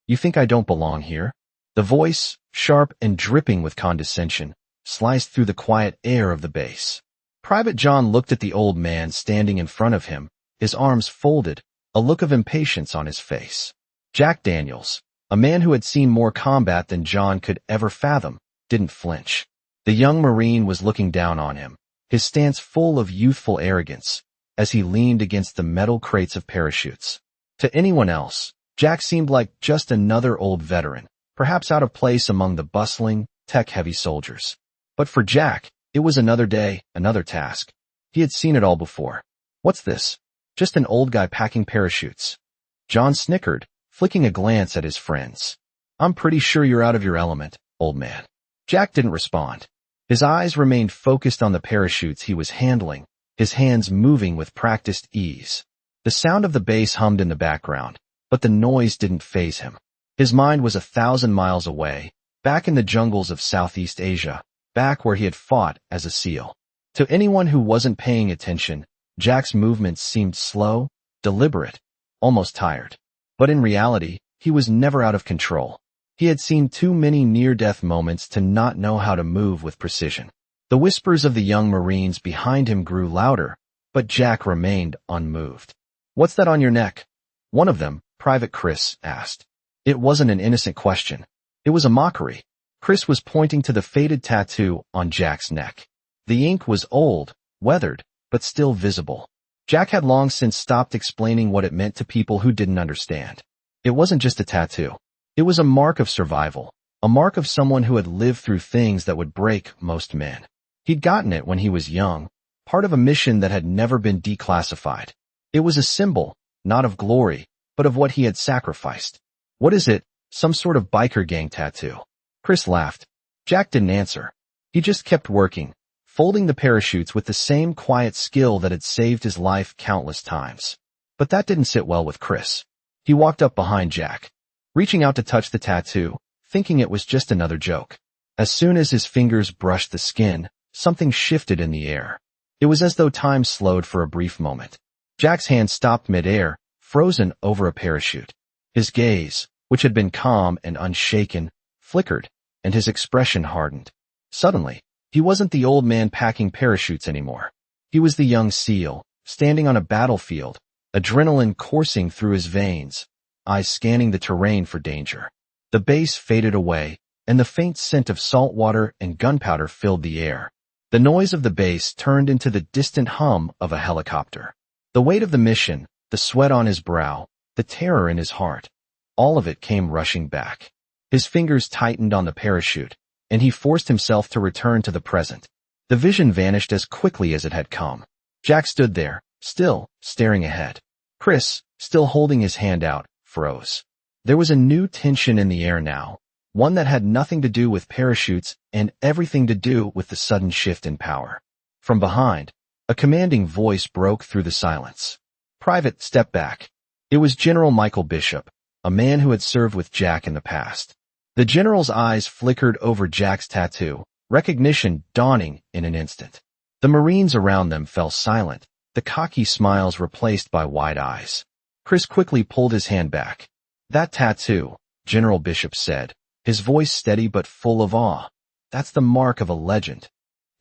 You think I don't belong here?" The voice, sharp and dripping with condescension, sliced through the quiet air of the base. Private John looked at the old man standing in front of him, his arms folded, a look of impatience on his face. Jack Daniels, a man who had seen more combat than John could ever fathom, didn't flinch. The young Marine was looking down on him, his stance full of youthful arrogance, as he leaned against the metal crates of parachutes. To anyone else, Jack seemed like just another old veteran, perhaps out of place among the bustling, tech-heavy soldiers. But for Jack, it was another day, another task. He had seen it all before. "What's this? Just an old guy packing parachutes." John snickered, flicking a glance at his friends. "I'm pretty sure you're out of your element, old man." Jack didn't respond. His eyes remained focused on the parachutes he was handling, his hands moving with practiced ease. The sound of the bass hummed in the background, but the noise didn't faze him. His mind was 1,000 miles away, back in the jungles of Southeast Asia, back where he had fought as a SEAL. To anyone who wasn't paying attention, Jack's movements seemed slow, deliberate, almost tired. But in reality, he was never out of control. He had seen too many near-death moments to not know how to move with precision. The whispers of the young Marines behind him grew louder, but Jack remained unmoved. "What's that on your neck?" one of them, Private Chris, asked. It wasn't an innocent question. It was a mockery. Chris was pointing to the faded tattoo on Jack's neck. The ink was old, weathered, but still visible. Jack had long since stopped explaining what it meant to people who didn't understand. It wasn't just a tattoo. It was a mark of survival, a mark of someone who had lived through things that would break most men. He'd gotten it when he was young, part of a mission that had never been declassified. It was a symbol, not of glory, but of what he had sacrificed. "What is it? Some sort of biker gang tattoo?" Chris laughed. Jack didn't answer. He just kept working, folding the parachutes with the same quiet skill that had saved his life countless times. But that didn't sit well with Chris. He walked up behind Jack, reaching out to touch the tattoo, thinking it was just another joke. As soon as his fingers brushed the skin, something shifted in the air. It was as though time slowed for a brief moment. Jack's hand stopped mid-air, frozen over a parachute. His gaze, which had been calm and unshaken, flickered, and his expression hardened. Suddenly, he wasn't the old man packing parachutes anymore. He was the young SEAL, standing on a battlefield, adrenaline coursing through his veins, eyes scanning the terrain for danger. The bass faded away, and the faint scent of salt water and gunpowder filled the air. The noise of the bass turned into the distant hum of a helicopter. The weight of the mission, the sweat on his brow, the terror in his heart, all of it came rushing back. His fingers tightened on the parachute, and he forced himself to return to the present. The vision vanished as quickly as it had come. Jack stood there, still, staring ahead. Chris, still holding his hand out, froze. There was a new tension in the air now, one that had nothing to do with parachutes and everything to do with the sudden shift in power. From behind, a commanding voice broke through the silence. "Private, step back." It was General Michael Bishop, a man who had served with Jack in the past. The general's eyes flickered over Jack's tattoo, recognition dawning in an instant. The Marines around them fell silent, the cocky smiles replaced by wide eyes. Chris quickly pulled his hand back. "That tattoo," General Bishop said, his voice steady but full of awe. "That's the mark of a legend."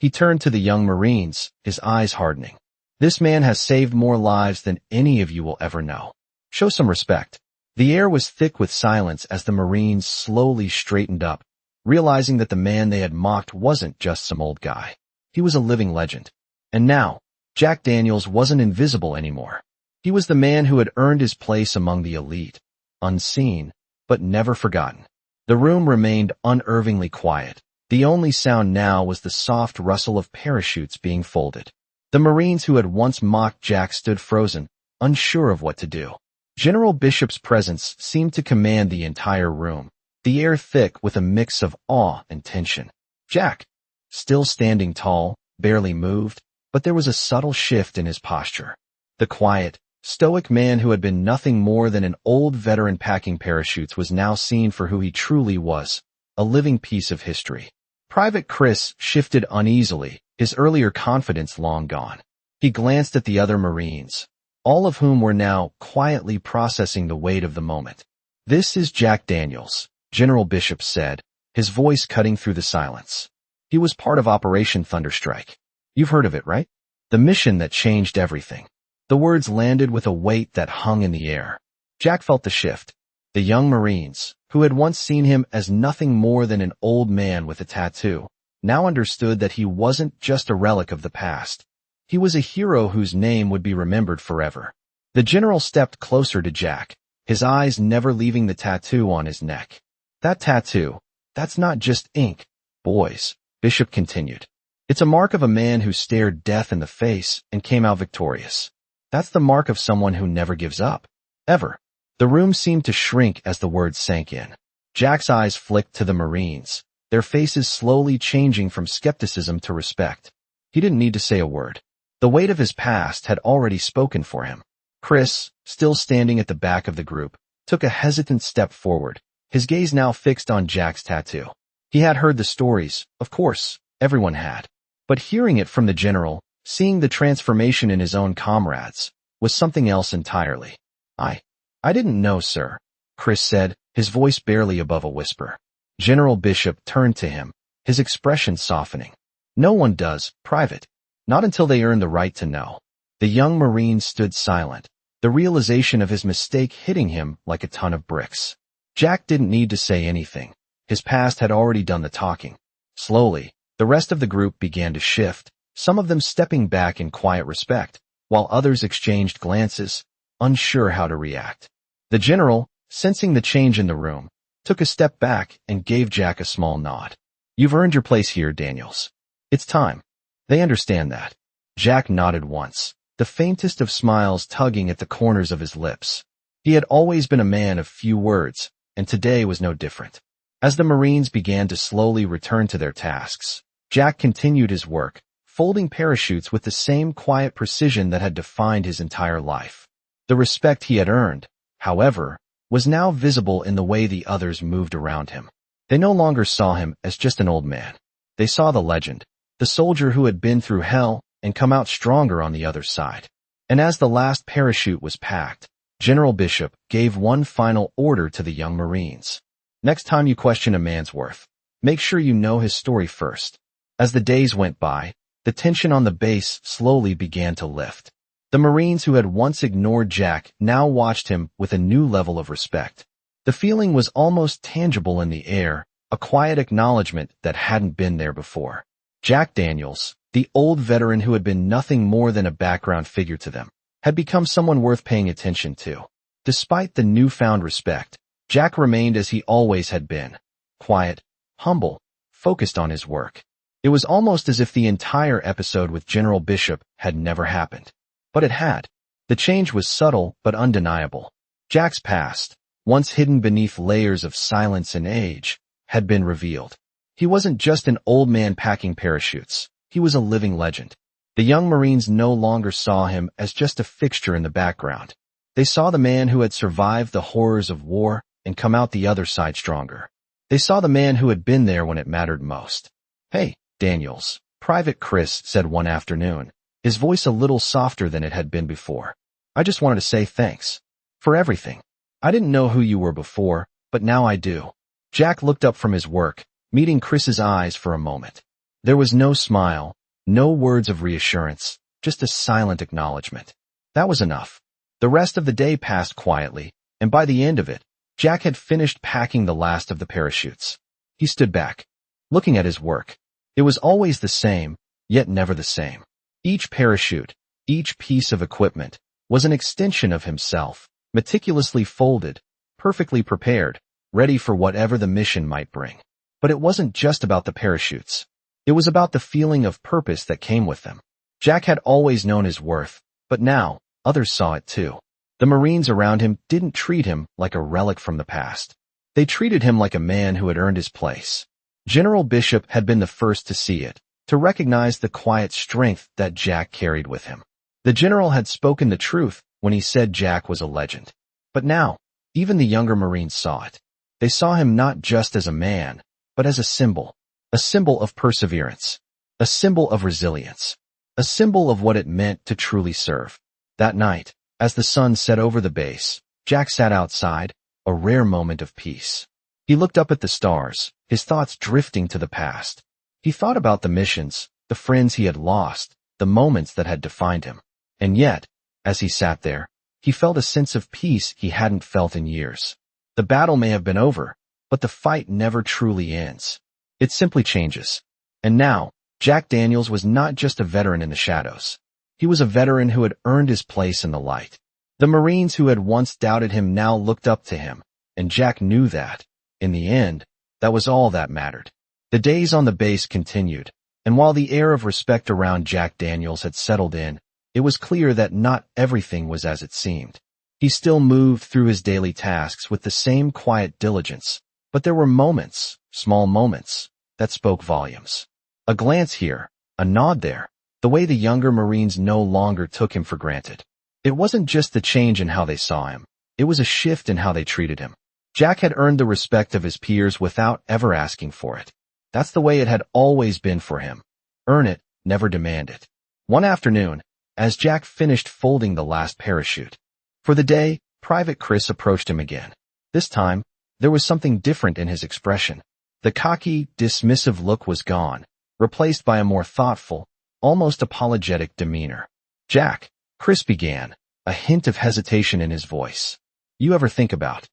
He turned to the young Marines, his eyes hardening. "This man has saved more lives than any of you will ever know. Show some respect." The air was thick with silence as the Marines slowly straightened up, realizing that the man they had mocked wasn't just some old guy. He was a living legend. And now, Jack Daniels wasn't invisible anymore. He was the man who had earned his place among the elite, unseen, but never forgotten. The room remained unervingly quiet. The only sound now was the soft rustle of parachutes being folded. The Marines who had once mocked Jack stood frozen, unsure of what to do. General Bishop's presence seemed to command the entire room, the air thick with a mix of awe and tension. Jack, still standing tall, barely moved, but there was a subtle shift in his posture. The quiet, stoic man who had been nothing more than an old veteran packing parachutes was now seen for who he truly was, a living piece of history. Private Chris shifted uneasily, his earlier confidence long gone. He glanced at the other Marines, all of whom were now quietly processing the weight of the moment. "This is Jack Daniels," General Bishop said, his voice cutting through the silence. He was part of Operation Thunderstrike. You've heard of it, right? The mission that changed everything. The words landed with a weight that hung in the air. Jack felt the shift. The young Marines, who had once seen him as nothing more than an old man with a tattoo, now understood that he wasn't just a relic of the past. He was a hero whose name would be remembered forever. The general stepped closer to Jack, his eyes never leaving the tattoo on his neck. "That tattoo, that's not just ink, boys," Bishop continued. "It's a mark of a man who stared death in the face and came out victorious. That's the mark of someone who never gives up. Ever." The room seemed to shrink as the words sank in. Jack's eyes flicked to the Marines, their faces slowly changing from skepticism to respect. He didn't need to say a word. The weight of his past had already spoken for him. Chris, still standing at the back of the group, took a hesitant step forward, his gaze now fixed on Jack's tattoo. He had heard the stories, of course, everyone had. But hearing it from the general, seeing the transformation in his own comrades, was something else entirely. I didn't know, sir," Chris said, his voice barely above a whisper. General Bishop turned to him, his expression softening. "No one does, Private. Not until they earn the right to know." The young Marine stood silent, the realization of his mistake hitting him like a ton of bricks. Jack didn't need to say anything. His past had already done the talking. Slowly, the rest of the group began to shift, some of them stepping back in quiet respect, while others exchanged glances, unsure how to react. The general, sensing the change in the room, took a step back and gave Jack a small nod. "You've earned your place here, Daniels. It's time. They understand that." Jack nodded once, the faintest of smiles tugging at the corners of his lips. He had always been a man of few words, and today was no different. As the Marines began to slowly return to their tasks, Jack continued his work, folding parachutes with the same quiet precision that had defined his entire life. The respect he had earned, however, was now visible in the way the others moved around him. They no longer saw him as just an old man. They saw the legend, the soldier who had been through hell and come out stronger on the other side. And as the last parachute was packed, General Bishop gave one final order to the young Marines. "Next time you question a man's worth, make sure you know his story first." As the days went by, the tension on the base slowly began to lift. The Marines who had once ignored Jack now watched him with a new level of respect. The feeling was almost tangible in the air, a quiet acknowledgement that hadn't been there before. Jack Daniels, the old veteran who had been nothing more than a background figure to them, had become someone worth paying attention to. Despite the newfound respect, Jack remained as he always had been, quiet, humble, focused on his work. It was almost as if the entire episode with General Bishop had never happened. But it had. The change was subtle but undeniable. Jack's past, once hidden beneath layers of silence and age, had been revealed. He wasn't just an old man packing parachutes. He was a living legend. The young Marines no longer saw him as just a fixture in the background. They saw the man who had survived the horrors of war and come out the other side stronger. They saw the man who had been there when it mattered most. "Hey, Daniels," Private Chris said one afternoon, his voice a little softer than it had been before. "I just wanted to say thanks. For everything. I didn't know who you were before, but now I do." Jack looked up from his work, meeting Chris's eyes for a moment. There was no smile, no words of reassurance, just a silent acknowledgement. That was enough. The rest of the day passed quietly, and by the end of it, Jack had finished packing the last of the parachutes. He stood back, looking at his work. It was always the same, yet never the same. Each parachute, each piece of equipment, was an extension of himself, meticulously folded, perfectly prepared, ready for whatever the mission might bring. But it wasn't just about the parachutes. It was about the feeling of purpose that came with them. Jack had always known his worth, but now, others saw it too. The Marines around him didn't treat him like a relic from the past. They treated him like a man who had earned his place. General Bishop had been the first to see it, to recognize the quiet strength that Jack carried with him. The general had spoken the truth when he said Jack was a legend. But now, even the younger Marines saw it. They saw him not just as a man, but as a symbol of perseverance, a symbol of resilience, a symbol of what it meant to truly serve. That night, as the sun set over the base, Jack sat outside, a rare moment of peace. He looked up at the stars, his thoughts drifting to the past. He thought about the missions, the friends he had lost, the moments that had defined him. And yet, as he sat there, he felt a sense of peace he hadn't felt in years. The battle may have been over, but the fight never truly ends. It simply changes. And now, Jack Daniels was not just a veteran in the shadows. He was a veteran who had earned his place in the light. The Marines who had once doubted him now looked up to him, and Jack knew that, in the end, that was all that mattered. The days on the base continued, and while the air of respect around Jack Daniels had settled in, it was clear that not everything was as it seemed. He still moved through his daily tasks with the same quiet diligence, but there were moments, small moments, that spoke volumes. A glance here, a nod there, the way the younger Marines no longer took him for granted. It wasn't just the change in how they saw him, it was a shift in how they treated him. Jack had earned the respect of his peers without ever asking for it. That's the way it had always been for him. Earn it, never demand it. One afternoon, as Jack finished folding the last parachute for the day, Private Chris approached him again. This time, there was something different in his expression. The cocky, dismissive look was gone, replaced by a more thoughtful, almost apologetic demeanor. Jack, Chris began, a hint of hesitation in his voice. You ever think about,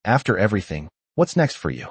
after everything, what's next for you?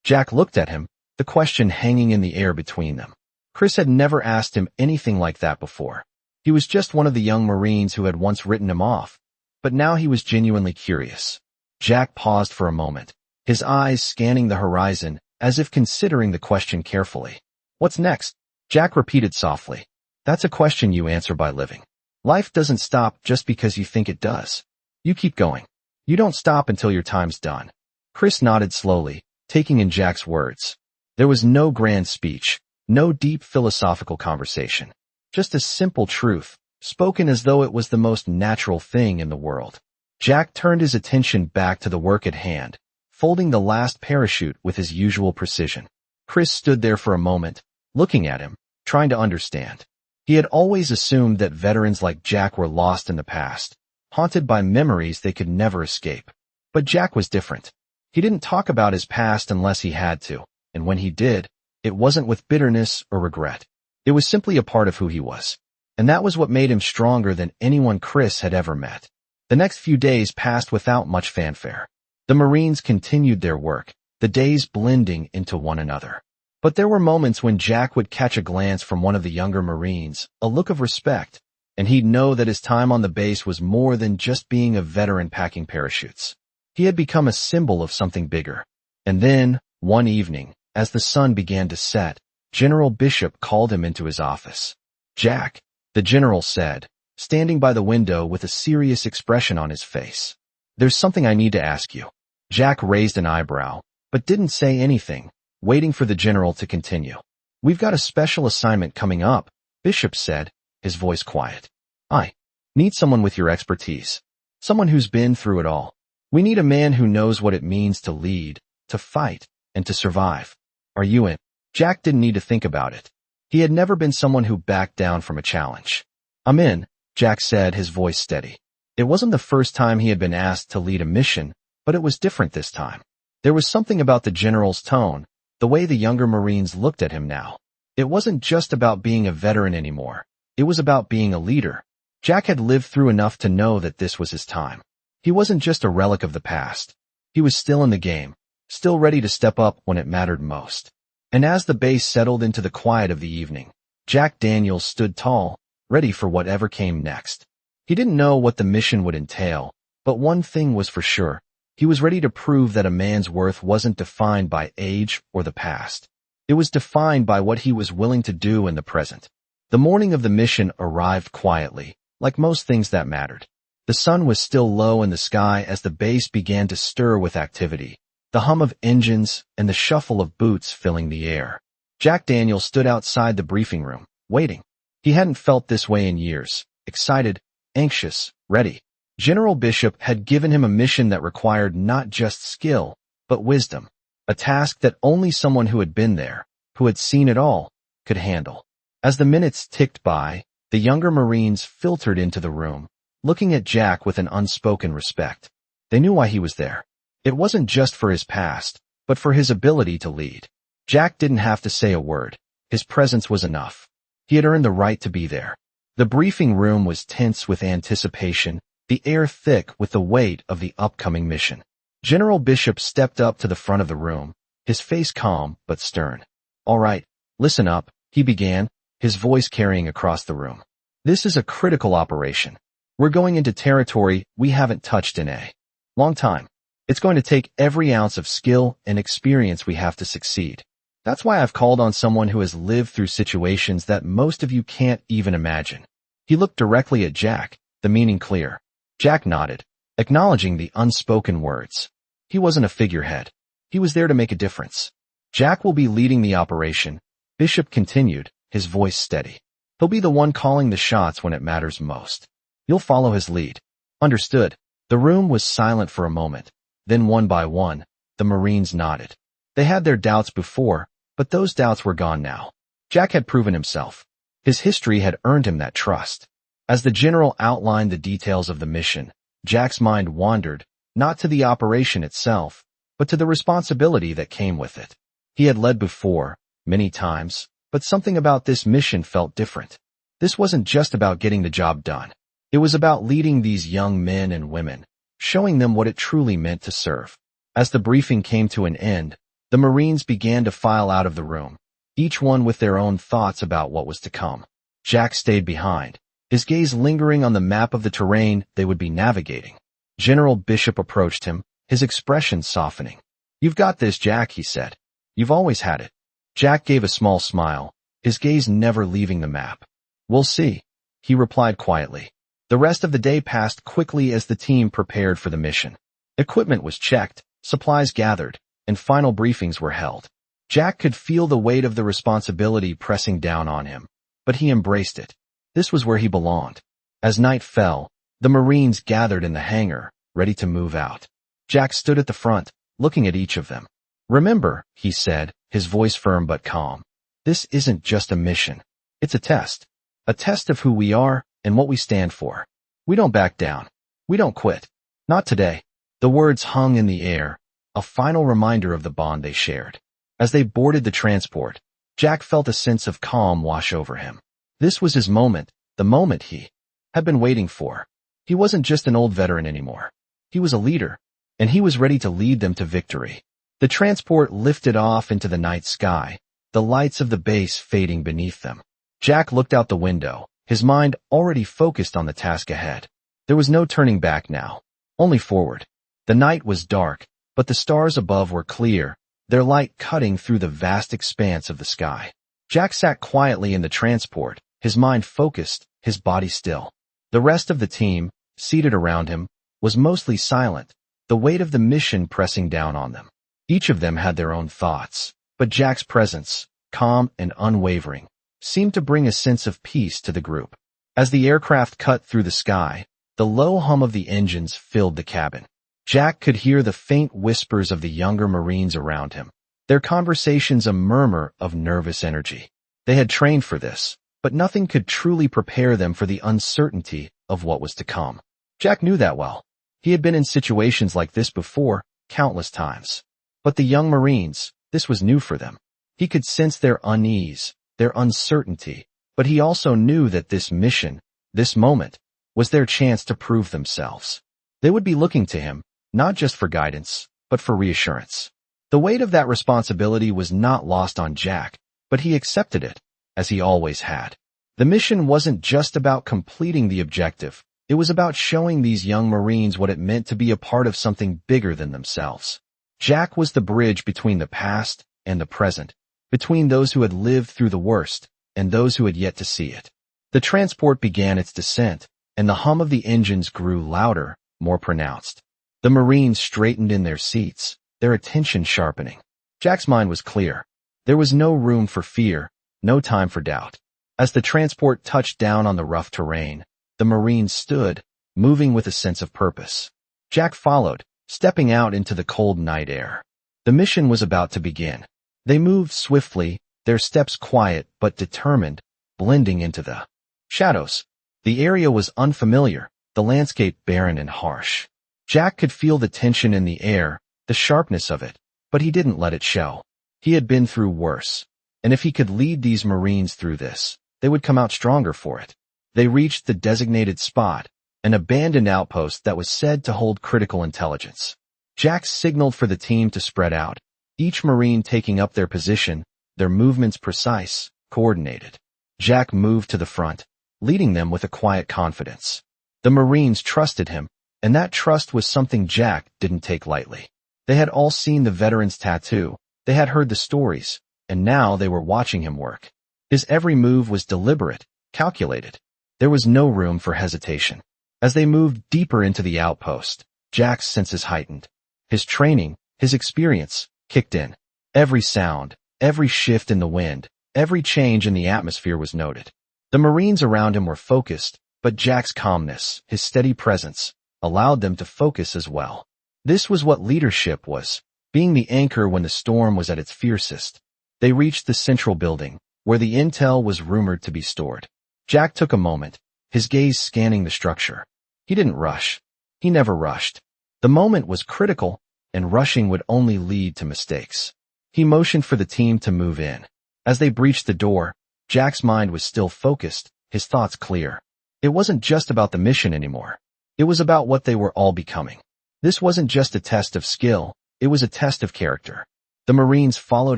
Jack looked at him, the question hanging in the air between them. Chris had never asked him anything like that before. He was just one of the young Marines who had once written him off, but now he was genuinely curious. Jack paused for a moment, his eyes scanning the horizon as if considering the question carefully. What's next? Jack repeated softly. That's a question you answer by living. Life doesn't stop just because you think it does. You keep going. You don't stop until your time's done. Chris nodded slowly, taking in Jack's words. There was no grand speech, no deep philosophical conversation. Just a simple truth, spoken as though it was the most natural thing in the world. Jack turned his attention back to the work at hand, folding the last parachute with his usual precision. Chris stood there for a moment, looking at him, trying to understand. He had always assumed that veterans like Jack were lost in the past, haunted by memories they could never escape. But Jack was different. He didn't talk about his past unless he had to, and when he did, it wasn't with bitterness or regret. It was simply a part of who he was. And that was what made him stronger than anyone Chris had ever met. The next few days passed without much fanfare. The Marines continued their work, the days blending into one another. But there were moments when Jack would catch a glance from one of the younger Marines, a look of respect, and he'd know that his time on the base was more than just being a veteran packing parachutes. He had become a symbol of something bigger. And then, one evening, as the sun began to set, General Bishop called him into his office. Jack, the general said, standing by the window with a serious expression on his face. There's something I need to ask you. Jack raised an eyebrow, but didn't say anything, waiting for the general to continue. We've got a special assignment coming up, Bishop said, his voice quiet. I need someone with your expertise. Someone who's been through it all. We need a man who knows what it means to lead, to fight, and to survive. Are you in? Jack didn't need to think about it. He had never been someone who backed down from a challenge. I'm in, Jack said, his voice steady. It wasn't the first time he had been asked to lead a mission, but it was different this time. There was something about the general's tone, the way the younger Marines looked at him now. It wasn't just about being a veteran anymore. It was about being a leader. Jack had lived through enough to know that this was his time. He wasn't just a relic of the past. He was still in the game, still ready to step up when it mattered most. And as the base settled into the quiet of the evening, Jack Daniels stood tall, ready for whatever came next. He didn't know what the mission would entail, but one thing was for sure. He was ready to prove that a man's worth wasn't defined by age or the past. It was defined by what he was willing to do in the present. The morning of the mission arrived quietly, like most things that mattered. The sun was still low in the sky as the base began to stir with activity, the hum of engines and the shuffle of boots filling the air. Jack Daniels stood outside the briefing room, waiting. He hadn't felt this way in years, excited, anxious, ready. General Bishop had given him a mission that required not just skill, but wisdom, a task that only someone who had been there, who had seen it all, could handle. As the minutes ticked by, the younger Marines filtered into the room, looking at Jack with an unspoken respect. They knew why he was there. It wasn't just for his past, but for his ability to lead. Jack didn't have to say a word. His presence was enough. He had earned the right to be there. The briefing room was tense with anticipation, the air thick with the weight of the upcoming mission. General Bishop stepped up to the front of the room, his face calm but stern. "All right, listen up," he began, his voice carrying across the room. "This is a critical operation. We're going into territory we haven't touched in a long time. It's going to take every ounce of skill and experience we have to succeed. That's why I've called on someone who has lived through situations that most of you can't even imagine." He looked directly at Jack, the meaning clear. Jack nodded, acknowledging the unspoken words. He wasn't a figurehead. He was there to make a difference. "Jack will be leading the operation," Bishop continued, his voice steady. "He'll be the one calling the shots when it matters most. You'll follow his lead." "Understood." The room was silent for a moment. Then one by one, the Marines nodded. They had their doubts before, but those doubts were gone now. Jack had proven himself. His history had earned him that trust. As the general outlined the details of the mission, Jack's mind wandered, not to the operation itself, but to the responsibility that came with it. He had led before, many times, but something about this mission felt different. This wasn't just about getting the job done. It was about leading these young men and women, showing them what it truly meant to serve. As the briefing came to an end, the Marines began to file out of the room, each one with their own thoughts about what was to come. Jack stayed behind, his gaze lingering on the map of the terrain they would be navigating. General Bishop approached him, his expression softening. "You've got this, Jack," he said. "You've always had it." Jack gave a small smile, his gaze never leaving the map. "We'll see," he replied quietly. The rest of the day passed quickly as the team prepared for the mission. Equipment was checked, supplies gathered, and final briefings were held. Jack could feel the weight of the responsibility pressing down on him, but he embraced it. This was where he belonged. As night fell, the Marines gathered in the hangar, ready to move out. Jack stood at the front, looking at each of them. "Remember," he said, his voice firm but calm, "this isn't just a mission. It's a test of who we are and what we stand for. We don't back down. We don't quit. Not today." The words hung in the air, a final reminder of the bond they shared. As they boarded the transport, Jack felt a sense of calm wash over him. This was his moment, the moment he had been waiting for. He wasn't just an old veteran anymore. He was a leader, and he was ready to lead them to victory. The transport lifted off into the night sky, the lights of the base fading beneath them. Jack looked out the window, his mind already focused on the task ahead. There was no turning back now, only forward. The night was dark, but the stars above were clear, their light cutting through the vast expanse of the sky. Jack sat quietly in the transport, his mind focused, his body still. The rest of the team, seated around him, was mostly silent, the weight of the mission pressing down on them. Each of them had their own thoughts, but Jack's presence, calm and unwavering, seemed to bring a sense of peace to the group. As the aircraft cut through the sky, the low hum of the engines filled the cabin. Jack could hear the faint whispers of the younger Marines around him, their conversations a murmur of nervous energy. They had trained for this, but nothing could truly prepare them for the uncertainty of what was to come. Jack knew that well. He had been in situations like this before, countless times. But the young Marines, this was new for them. He could sense their unease, their uncertainty, but he also knew that this mission, this moment, was their chance to prove themselves. They would be looking to him, not just for guidance, but for reassurance. The weight of that responsibility was not lost on Jack, but he accepted it, as he always had. The mission wasn't just about completing the objective, it was about showing these young Marines what it meant to be a part of something bigger than themselves. Jack was the bridge between the past and the present, between those who had lived through the worst and those who had yet to see it. The transport began its descent, and the hum of the engines grew louder, more pronounced. The Marines straightened in their seats, their attention sharpening. Jack's mind was clear. There was no room for fear, no time for doubt. As the transport touched down on the rough terrain, the Marines stood, moving with a sense of purpose. Jack followed, stepping out into the cold night air. The mission was about to begin. They moved swiftly, their steps quiet but determined, blending into the shadows. The area was unfamiliar, the landscape barren and harsh. Jack could feel the tension in the air, the sharpness of it, but he didn't let it show. He had been through worse, and if he could lead these Marines through this, they would come out stronger for it. They reached the designated spot, an abandoned outpost that was said to hold critical intelligence. Jack signaled for the team to spread out, each Marine taking up their position, their movements precise, coordinated. Jack moved to the front, leading them with a quiet confidence. The Marines trusted him, and that trust was something Jack didn't take lightly. They had all seen the veteran's tattoo, they had heard the stories, and now they were watching him work. His every move was deliberate, calculated. There was no room for hesitation. As they moved deeper into the outpost, Jack's senses heightened. His training, his experience, kicked in. Every sound, every shift in the wind, every change in the atmosphere was noted. The Marines around him were focused, but Jack's calmness, his steady presence, allowed them to focus as well. This was what leadership was, being the anchor when the storm was at its fiercest. They reached the central building, where the intel was rumored to be stored. Jack took a moment, his gaze scanning the structure. He didn't rush. He never rushed. The moment was critical, and rushing would only lead to mistakes. He motioned for the team to move in. As they breached the door, Jack's mind was still focused, his thoughts clear. It wasn't just about the mission anymore. It was about what they were all becoming. This wasn't just a test of skill, it was a test of character. The Marines followed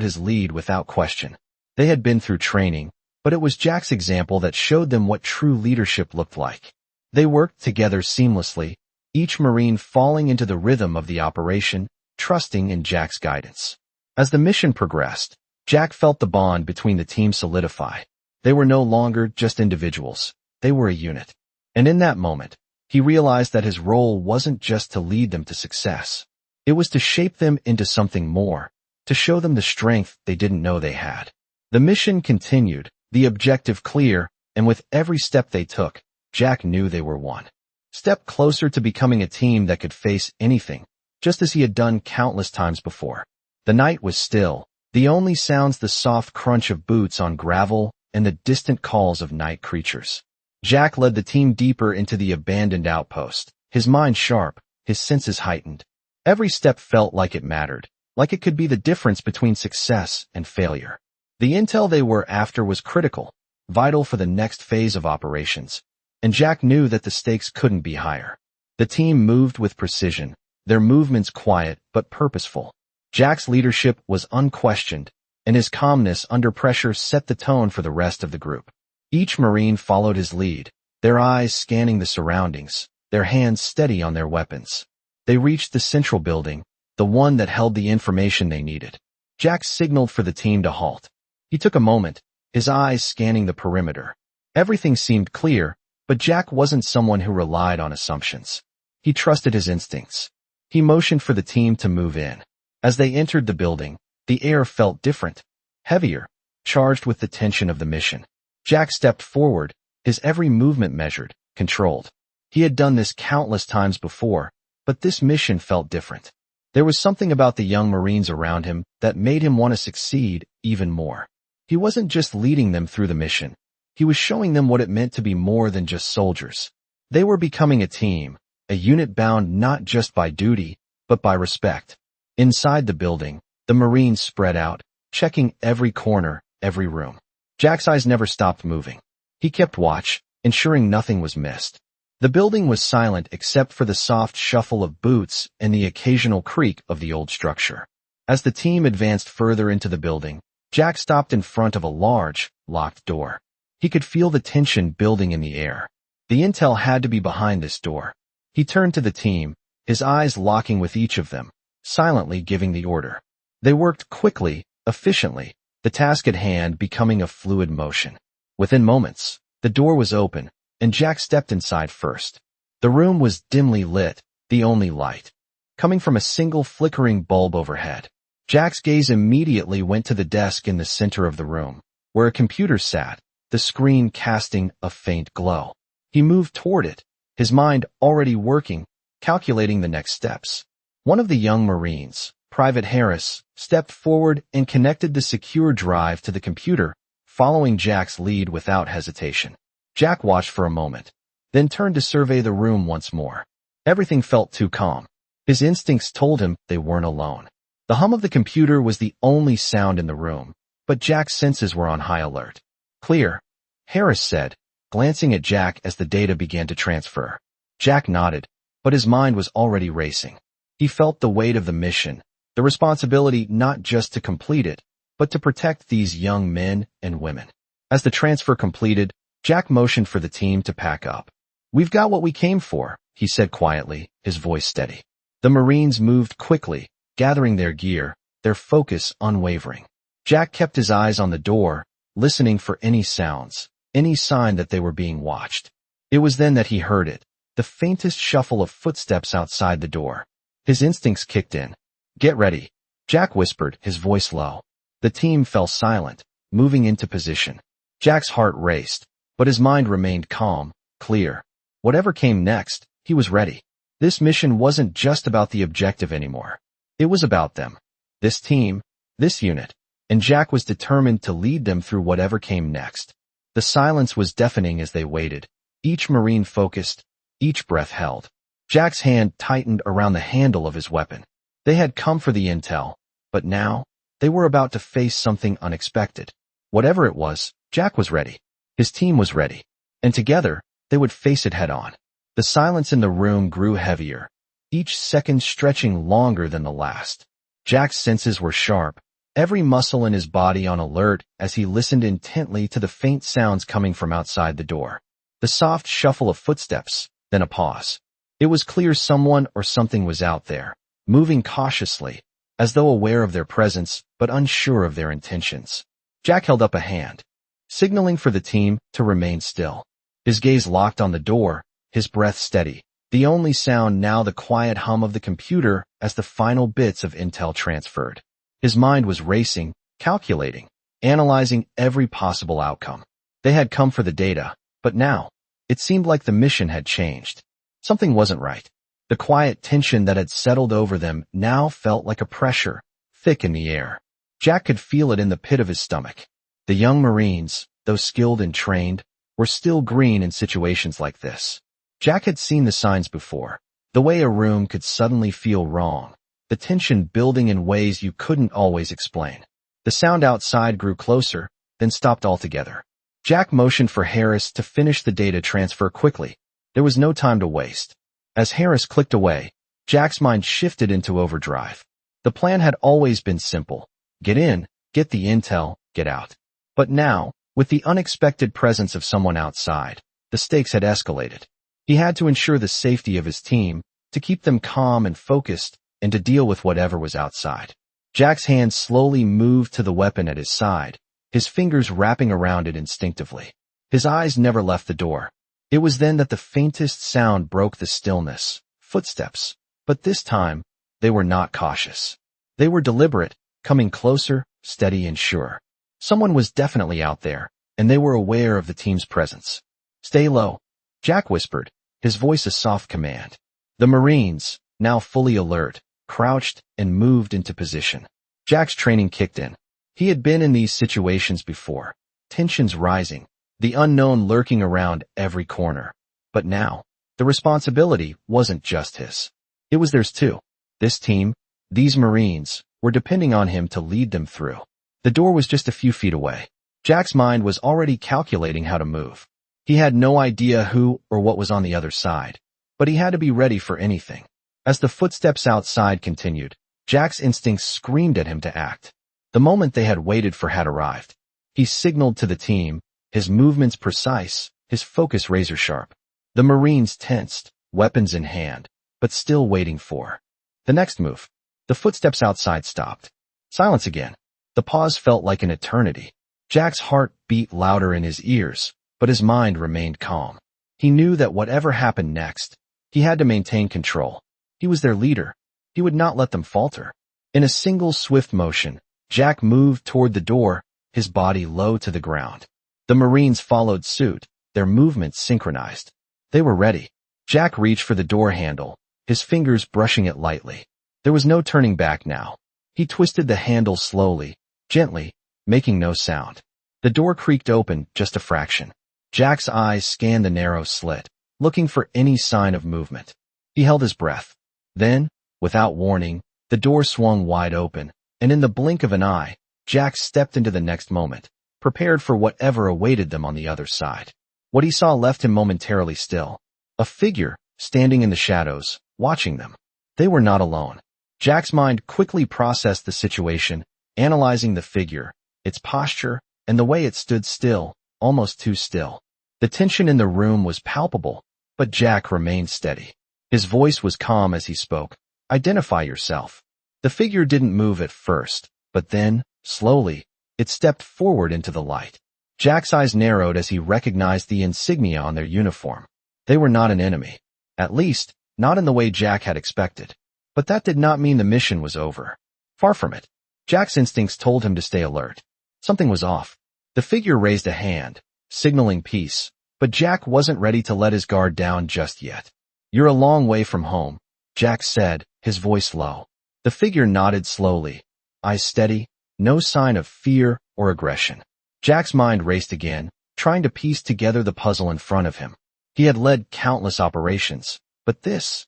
his lead without question. They had been through training, but it was Jack's example that showed them what true leadership looked like. They worked together seamlessly, each Marine falling into the rhythm of the operation, trusting in Jack's guidance. As the mission progressed, Jack felt the bond between the team solidify. They were no longer just individuals, they were a unit. And in that moment, he realized that his role wasn't just to lead them to success. It was to shape them into something more, to show them the strength they didn't know they had. The mission continued, the objective clear, and with every step they took, Jack knew they were one step closer to becoming a team that could face anything, just as he had done countless times before. The night was still, the only sounds the soft crunch of boots on gravel and the distant calls of night creatures. Jack led the team deeper into the abandoned outpost, his mind sharp, his senses heightened. Every step felt like it mattered, like it could be the difference between success and failure. The intel they were after was critical, vital for the next phase of operations, and Jack knew that the stakes couldn't be higher. The team moved with precision, their movements quiet but purposeful. Jack's leadership was unquestioned, and his calmness under pressure set the tone for the rest of the group. Each Marine followed his lead, their eyes scanning the surroundings, their hands steady on their weapons. They reached the central building, the one that held the information they needed. Jack signaled for the team to halt. He took a moment, his eyes scanning the perimeter. Everything seemed clear, but Jack wasn't someone who relied on assumptions. He trusted his instincts. He motioned for the team to move in. As they entered the building, the air felt different, heavier, charged with the tension of the mission. Jack stepped forward, his every movement measured, controlled. He had done this countless times before, but this mission felt different. There was something about the young Marines around him that made him want to succeed even more. He wasn't just leading them through the mission. He was showing them what it meant to be more than just soldiers. They were becoming a team, a unit bound not just by duty, but by respect. Inside the building, the Marines spread out, checking every corner, every room. Jack's eyes never stopped moving. He kept watch, ensuring nothing was missed. The building was silent except for the soft shuffle of boots and the occasional creak of the old structure. As the team advanced further into the building, Jack stopped in front of a large, locked door. He could feel the tension building in the air. The intel had to be behind this door. He turned to the team, his eyes locking with each of them, silently giving the order. They worked quickly, efficiently, the task at hand becoming a fluid motion. Within moments, the door was open, and Jack stepped inside first. The room was dimly lit, the only light coming from a single flickering bulb overhead. Jack's gaze immediately went to the desk in the center of the room, where a computer sat, the screen casting a faint glow. He moved toward it, his mind already working, calculating the next steps. One of the young Marines, Private Harris, stepped forward and connected the secure drive to the computer, following Jack's lead without hesitation. Jack watched for a moment, then turned to survey the room once more. Everything felt too calm. His instincts told him they weren't alone. The hum of the computer was the only sound in the room, but Jack's senses were on high alert. Clear, Harris said, glancing at Jack as the data began to transfer. Jack nodded, but his mind was already racing. He felt the weight of the mission, the responsibility not just to complete it, but to protect these young men and women. As the transfer completed, Jack motioned for the team to pack up. "We've got what we came for," he said quietly, his voice steady. The Marines moved quickly, gathering their gear, their focus unwavering. Jack kept his eyes on the door, listening for any sounds, any sign that they were being watched. It was then that he heard it, the faintest shuffle of footsteps outside the door. His instincts kicked in. "Get ready," Jack whispered, his voice low. The team fell silent, moving into position. Jack's heart raced, but his mind remained calm, clear. Whatever came next, he was ready. This mission wasn't just about the objective anymore. It was about them. This team, this unit, and Jack was determined to lead them through whatever came next. The silence was deafening as they waited, each Marine focused, each breath held. Jack's hand tightened around the handle of his weapon. They had come for the intel, but now, they were about to face something unexpected. Whatever it was, Jack was ready. His team was ready. And together, they would face it head-on. The silence in the room grew heavier, each second stretching longer than the last. Jack's senses were sharp, every muscle in his body on alert as he listened intently to the faint sounds coming from outside the door. The soft shuffle of footsteps, then a pause. It was clear someone or something was out there, moving cautiously, as though aware of their presence but unsure of their intentions. Jack held up a hand, signaling for the team to remain still. His gaze locked on the door, his breath steady, the only sound now the quiet hum of the computer as the final bits of intel transferred. His mind was racing, calculating, analyzing every possible outcome. They had come for the data, but now, it seemed like the mission had changed. Something wasn't right. The quiet tension that had settled over them now felt like a pressure, thick in the air. Jack could feel it in the pit of his stomach. The young Marines, though skilled and trained, were still green in situations like this. Jack had seen the signs before, the way a room could suddenly feel wrong, the tension building in ways you couldn't always explain. The sound outside grew closer, then stopped altogether. Jack motioned for Harris to finish the data transfer quickly. There was no time to waste. As Harris clicked away, Jack's mind shifted into overdrive. The plan had always been simple. Get in, get the intel, get out. But now, with the unexpected presence of someone outside, the stakes had escalated. He had to ensure the safety of his team, to keep them calm and focused, and to deal with whatever was outside. Jack's hand slowly moved to the weapon at his side, his fingers wrapping around it instinctively. His eyes never left the door. It was then that the faintest sound broke the stillness, footsteps. But this time, they were not cautious. They were deliberate, coming closer, steady and sure. Someone was definitely out there, and they were aware of the team's presence. "Stay low," Jack whispered, his voice a soft command. The Marines, now fully alert, crouched and moved into position. Jack's training kicked in. He had been in these situations before, tensions rising, the unknown lurking around every corner. But now, the responsibility wasn't just his. It was theirs too. This team, these Marines, were depending on him to lead them through. The door was just a few feet away. Jack's mind was already calculating how to move. He had no idea who or what was on the other side, but he had to be ready for anything. As the footsteps outside continued, Jack's instincts screamed at him to act. The moment they had waited for had arrived. He signaled to the team, his movements precise, his focus razor-sharp. The Marines tensed, weapons in hand, but still waiting for the next move. The footsteps outside stopped. Silence again. The pause felt like an eternity. Jack's heart beat louder in his ears, but his mind remained calm. He knew that whatever happened next, he had to maintain control. He was their leader. He would not let them falter. In a single swift motion, Jack moved toward the door, his body low to the ground. The Marines followed suit, their movements synchronized. They were ready. Jack reached for the door handle, his fingers brushing it lightly. There was no turning back now. He twisted the handle slowly, gently, making no sound. The door creaked open just a fraction. Jack's eyes scanned the narrow slit, looking for any sign of movement. He held his breath. Then, without warning, the door swung wide open, and in the blink of an eye, Jack stepped into the next moment, prepared for whatever awaited them on the other side. What he saw left him momentarily still. A figure, standing in the shadows, watching them. They were not alone. Jack's mind quickly processed the situation, analyzing the figure, its posture, and the way it stood still, almost too still. The tension in the room was palpable, but Jack remained steady. His voice was calm as he spoke. Identify yourself. The figure didn't move at first, but then, slowly, it stepped forward into the light. Jack's eyes narrowed as he recognized the insignia on their uniform. They were not an enemy. At least, not in the way Jack had expected. But that did not mean the mission was over. Far from it. Jack's instincts told him to stay alert. Something was off. The figure raised a hand, signaling peace, but Jack wasn't ready to let his guard down just yet. You're a long way from home, Jack said, his voice low. The figure nodded slowly, eyes steady, no sign of fear or aggression. Jack's mind raced again, trying to piece together the puzzle in front of him. He had led countless operations, but this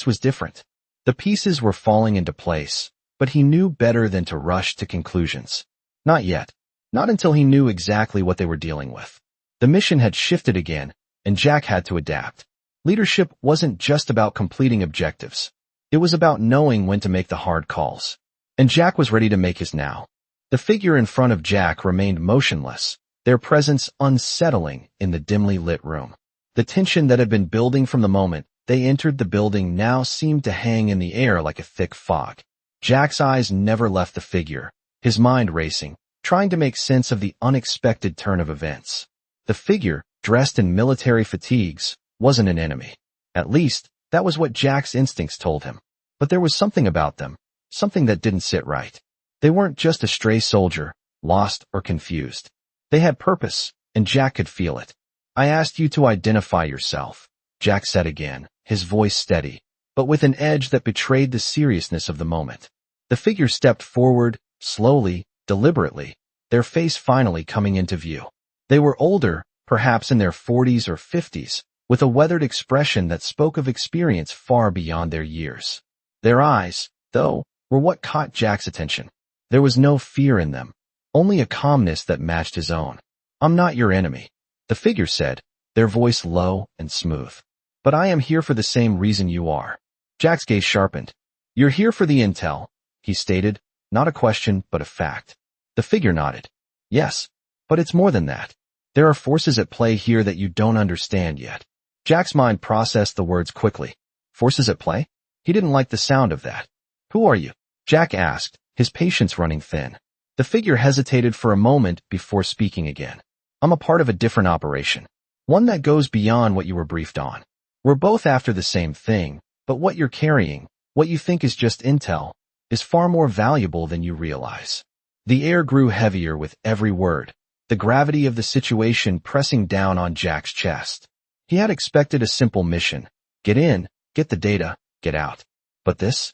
was different. The pieces were falling into place, but he knew better than to rush to conclusions. Not yet. Not until he knew exactly what they were dealing with. The mission had shifted again, and Jack had to adapt. Leadership wasn't just about completing objectives. It was about knowing when to make the hard calls. And Jack was ready to make his now. The figure in front of Jack remained motionless, their presence unsettling in the dimly lit room. The tension that had been building from the moment they entered the building now seemed to hang in the air like a thick fog. Jack's eyes never left the figure, his mind racing, trying to make sense of the unexpected turn of events. The figure, dressed in military fatigues, wasn't an enemy. At least, that was what Jack's instincts told him. But there was something about them, something that didn't sit right. They weren't just a stray soldier, lost or confused. They had purpose, and Jack could feel it. I asked you to identify yourself, Jack said again, his voice steady, but with an edge that betrayed the seriousness of the moment. The figure stepped forward, slowly, deliberately, their face finally coming into view. They were older, perhaps in their 40s or 50s, with a weathered expression that spoke of experience far beyond their years. Their eyes, though, were what caught Jack's attention. There was no fear in them, only a calmness that matched his own. I'm not your enemy, the figure said, their voice low and smooth. But I am here for the same reason you are. Jack's gaze sharpened. You're here for the intel, he stated, not a question but a fact. The figure nodded. Yes, but it's more than that. There are forces at play here that you don't understand yet. Jack's mind processed the words quickly. Forces at play? He didn't like the sound of that. Who are you? Jack asked, his patience running thin. The figure hesitated for a moment before speaking again. I'm a part of a different operation. One that goes beyond what you were briefed on. We're both after the same thing, but what you're carrying, what you think is just intel, is far more valuable than you realize. The air grew heavier with every word, the gravity of the situation pressing down on Jack's chest. He had expected a simple mission. Get in, get the data, get out. But this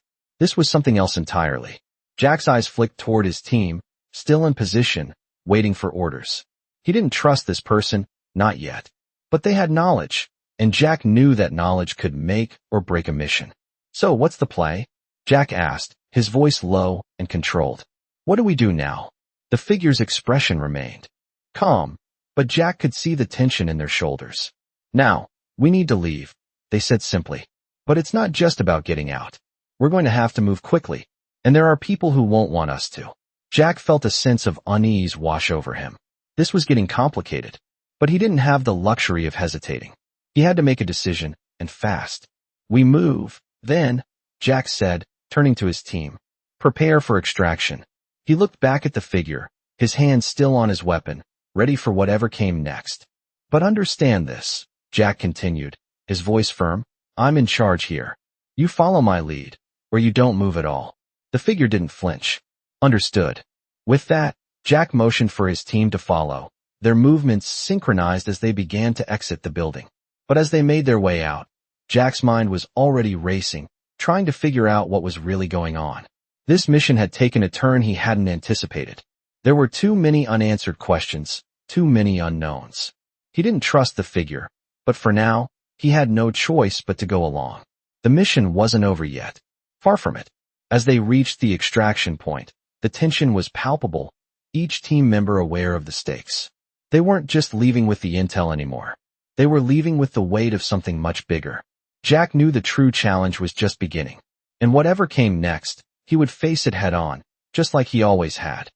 was something else entirely. Jack's eyes flicked toward his team, still in position, waiting for orders. He didn't trust this person, not yet. But they had knowledge, and Jack knew that knowledge could make or break a mission. So what's the play? Jack asked, his voice low and controlled. What do we do now? The figure's expression remained calm, but Jack could see the tension in their shoulders. Now, we need to leave, they said simply. But it's not just about getting out. We're going to have to move quickly, and there are people who won't want us to. Jack felt a sense of unease wash over him. This was getting complicated, but he didn't have the luxury of hesitating. He had to make a decision, and fast. We move, then, Jack said, turning to his team. Prepare for extraction. He looked back at the figure, his hand still on his weapon, ready for whatever came next. But understand this, Jack continued, his voice firm. I'm in charge here. You follow my lead, or you don't move at all. The figure didn't flinch. Understood. With that, Jack motioned for his team to follow, their movements synchronized as they began to exit the building. But as they made their way out, Jack's mind was already racing, trying to figure out what was really going on. This mission had taken a turn he hadn't anticipated. There were too many unanswered questions, too many unknowns. He didn't trust the figure, but for now, he had no choice but to go along. The mission wasn't over yet. Far from it. As they reached the extraction point, the tension was palpable, each team member aware of the stakes. They weren't just leaving with the intel anymore. They were leaving with the weight of something much bigger. Jack knew the true challenge was just beginning. And whatever came next, he would face it head on, just like he always had.